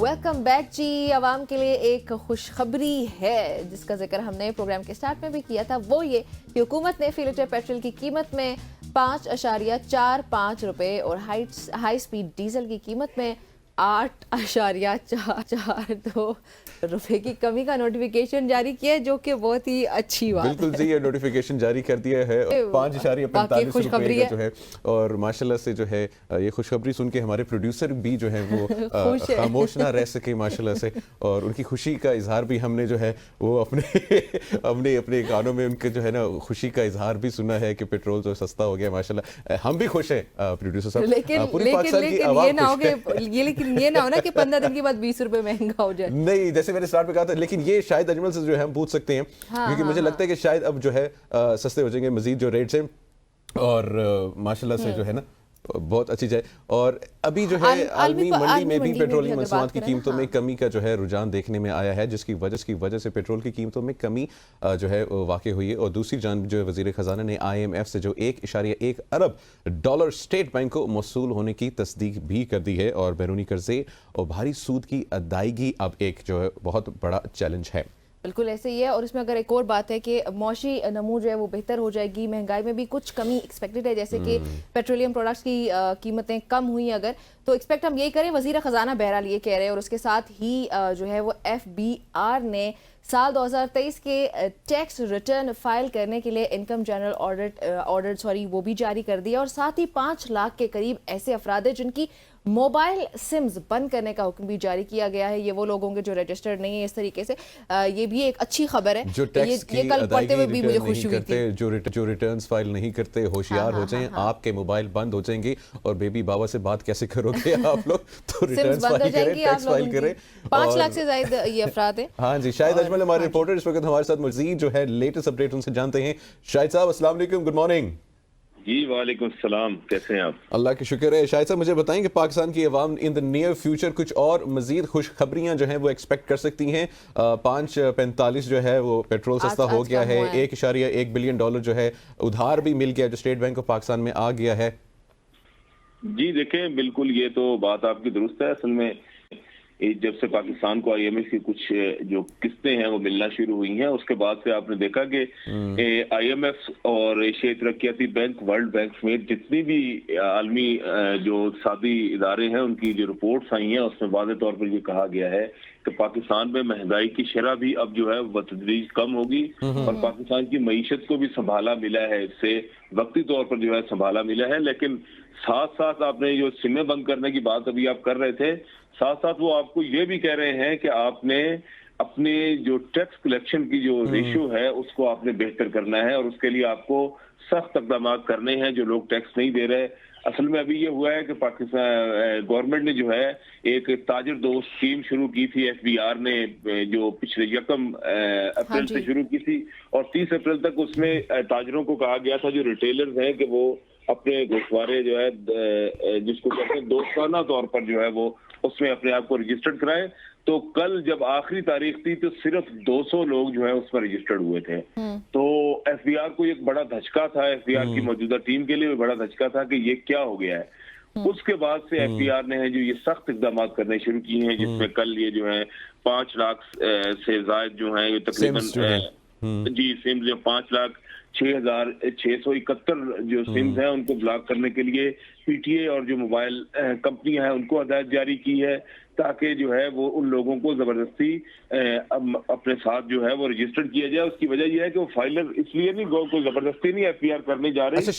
Welcome back جی. عوام کے لیے ایک خوشخبری ہے جس کا ذکر ہم نے پروگرام کے سٹارٹ میں بھی کیا تھا. وہ یہ کہ حکومت نے فی لیٹر پیٹرول کی قیمت میں 5.45 روپے اور ہائی سپیڈ ڈیزل کی قیمت میں 8.442 روپے کی کمی کا نوٹیفیکیشن جاری کیا ہے، جو کہ بہت ہی اچھی بات ہے. بالکل صحیح ہے، نوٹیفیکیشن جاری کر دیا ہے 5.45 روپے کا جو ہے. اور ماشاءاللہ سے جو ہے یہ خوشخبری سن کے ہمارے پروڈیوسر بھی جو ہیں وہ خاموش نہ رہ سکے ماشاءاللہ سے، اور ان کی خوشی کا اظہار بھی ہم نے جو ہے وہ اپنے گانوں میں ان کے جو ہے نا خوشی کا اظہار بھی سنا ہے کہ پیٹرول جو سستا ہو گیا ماشاءاللہ. ہم بھی خوش ہیں پروڈیوسر صاحب، پوری پاکستان کی عوام خوش ہے. لیکن یہ نہ ہونا کہ 15 دن کے بعد 20 روپے مہنگا ہو جائے. نہیں، جیسے میں نے سٹارٹ میں کہا تھا، لیکن یہ شاید اجمل سے جو ہے ہم پوچھ سکتے ہیں کیونکہ مجھے لگتا ہے کہ شاید اب جو ہے سستے ہو جائیں گے مزید جو ریٹس ہیں، اور ماشاءاللہ سے جو ہے نا بہت اچھی جائے. اور ابھی جو ہے عالمی منڈی میں بھی پیٹرولیم مصنوعات کی قیمتوں میں کمی کا جو ہے رجحان دیکھنے میں آیا ہے، جس کی وجہ سے پیٹرول کی قیمتوں میں کمی جو ہے واقع ہوئی ہے. اور دوسری جانب جو ہے وزیر خزانہ نے IMF سے جو 1.1 ارب ڈالر اسٹیٹ بینک کو موصول ہونے کی تصدیق بھی کر دی ہے، اور بیرونی قرضے اور بھاری سود کی ادائیگی اب ایک جو ہے بہت بڑا چیلنج ہے. بالکل ایسے ہی ہے. اور اس میں اگر ایک اور بات ہے کہ معاشی نمو جو ہے وہ بہتر ہو جائے گی، مہنگائی میں بھی کچھ کمی ایکسپیکٹڈ ہے، جیسے کہ پیٹرولیم پروڈکٹس کی قیمتیں کم ہوئی اگر تو ایکسپیکٹ ہم یہی کریں. وزیر خزانہ بہرحال یہ کہہ رہے ہیں، اور اس کے ساتھ ہی جو ہے وہ FBR نے سال 2023 کے ٹیکس ریٹرن فائل کرنے کے لیے انکم جنرل آرڈر وہ بھی جاری کر دیا، اور ساتھ ہی 5 لاکھ کے قریب ایسے افراد ہیں جن کی موبائل سمز بند کرنے کا حکم بھی جاری کیا گیا ہے. یہ وہ لوگ ہوں گے جو رجسٹرڈ نہیں ہیں اس طریقے سے. یہ بھی ایک اچھی خبر ہے. جو ٹیکس کی ادائیگی بھی مجھے خوشی ہوئی تھی، جو ریٹرنز فائل نہیں کرتے ہوشیار ہو جائیں. آپ کے موبائل بند ہو جائیں گے اور بیبی بابا سے بات کیسے کرو گے آپ لوگ؟ تو ریٹرنز فائل کریں، ٹیکس فائل کریں. 5 لاکھ سے زائد یہ افراد ہیں. ہاں جی، شاہد اجمل ہمارے رپورٹر اس وقت ہمارے ساتھ مزید جو ہے لیٹسٹ اپڈیٹ ان سے جانتے ہیں. شاہد صاحب السلام علیکم، گڈ مارننگ. جی وعلیکم السلام، کیسے ہیں آپ؟ اللہ کا شکر ہے. شاہد صاحب مجھے بتائیں کہ پاکستان کی عوام ان دا نیئر فیوچر کچھ اور مزید خوشخبریاں جو ہیں وہ ایکسپیکٹ کر سکتی ہیں؟ 5.45 جو ہے وہ پیٹرول سستا ہو گیا ہے، 1.1 بلین ڈالر جو ہے ادھار بھی مل گیا جو اسٹیٹ بینک آف پاکستان میں آ گیا ہے. جی دیکھیں، بالکل یہ تو بات آپ کی درست ہے. اصل میں جب سے پاکستان کو IMF کی کچھ جو قسطیں ہیں وہ ملنا شروع ہوئی ہیں، اس کے بعد سے آپ نے دیکھا کہ IMF اور ایشیائی ترقیاتی بینک، ورلڈ بینک سمیت جتنی بھی عالمی جو اقتصادی ادارے ہیں ان کی جو رپورٹس آئی ہیں اس میں واضح طور پر یہ کہا گیا ہے کہ پاکستان میں مہنگائی کی شرح بھی اب جو ہے بتدریج کم ہوگی، اور پاکستان کی معیشت کو بھی سنبھالا ملا ہے، اس سے وقتی طور پر جو ہے سنبھالا ملا ہے. لیکن ساتھ ساتھ آپ نے جو سمیں بند کرنے کی بات ابھی آپ کر رہے تھے، ساتھ ساتھ وہ آپ کو یہ بھی کہہ رہے ہیں کہ آپ نے اپنے جو ٹیکس کلیکشن کی جو ریشو ہے اس کو آپ نے بہتر کرنا ہے، اور اس کے لیے آپ کو سخت اقدامات کرنے ہیں جو لوگ ٹیکس نہیں دے رہے. اصل میں ابھی یہ ہوا ہے کہ پاکستان گورنمنٹ نے جو ہے ایک تاجر دوست اسکیم شروع کی تھی، FBR نے جو پچھلے 1 اپریل سے شروع کی تھی، اور 30 اپریل تک اس میں تاجروں کو کہا گیا تھا جو ریٹیلرز ہیں کہ وہ اپنے گوشوارے جو ہے جس کو کہتے ہیں دوستانہ طور پر جو ہے وہ اس میں اپنے آپ کو رجسٹرڈ کرائیں. تو کل جب آخری تاریخ تھی تو صرف 200 لوگ جو ہیں اس پر رجسٹرڈ ہوئے تھے. تو FBR کو ایک بڑا دھچکا تھا، FBR کی موجودہ ٹیم کے لیے بھی بڑا دھچکا تھا کہ یہ کیا ہو گیا ہے. اس کے بعد سے FBR نے جو یہ سخت اقدامات کرنے شروع کیے ہیں، جس میں کل یہ جو ہے 5 لاکھ سے زائد جو ہیں تقریباً سمز 5,06,671 جو سمز ہیں ان کو بلاک کرنے کے لیے PTA اور جو موبائل کمپنیاں ہیں ان کو ہدایت جاری کی ہے، تاکہ جو ہے وہ ان لوگوں کو زبردستی اپنے ساتھ جو ہے وہ رجسٹرڈ کیا جائے. اس کی وجہ یہ ہے کہ وہ فائلر اس لیے نہیں کوئی زبردستی نہیں FBR کرنے جا رہی. اچھا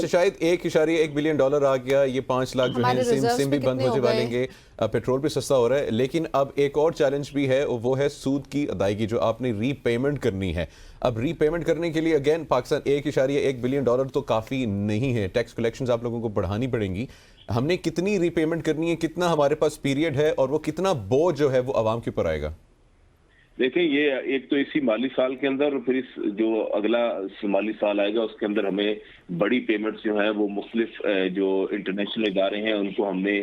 شاید 1.1 بلین ڈالر آ گیا، یہ 5 لاکھ جو ہیں سم بھی بند ہونے والیں گے، پیٹرول بھی سستا ہو رہا ہے. لیکن اب ایک اور چیلنج بھی ہے، وہ ہے سود کی ادائیگی جو آپ نے ری پیمنٹ کرنی ہے. اب ری پیمنٹ کرنے کے لیے اگین پاکستان 1.1 بلین ڈالر تو کافی نہیں ہے، ٹیکس کلیکشنز آپ لوگوں کو بڑھانی پڑیں گی. ہم نے کتنی ری پیمنٹ کرنی ہے، کتنا ہمارے پاس پیریڈ ہے، اور وہ کتنا بوجھ جو ہے وہ عوام کے اوپر آئے گا؟ دیکھیں، یہ ایک تو اسی مالی سال کے اندر، پھر اس جو اگلا مالی سال آئے گا اس کے اندر ہمیں بڑی پیمنٹس جو ہیں وہ مختلف جو انٹرنیشنل ادارے ہیں ان کو ہم نے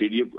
CDF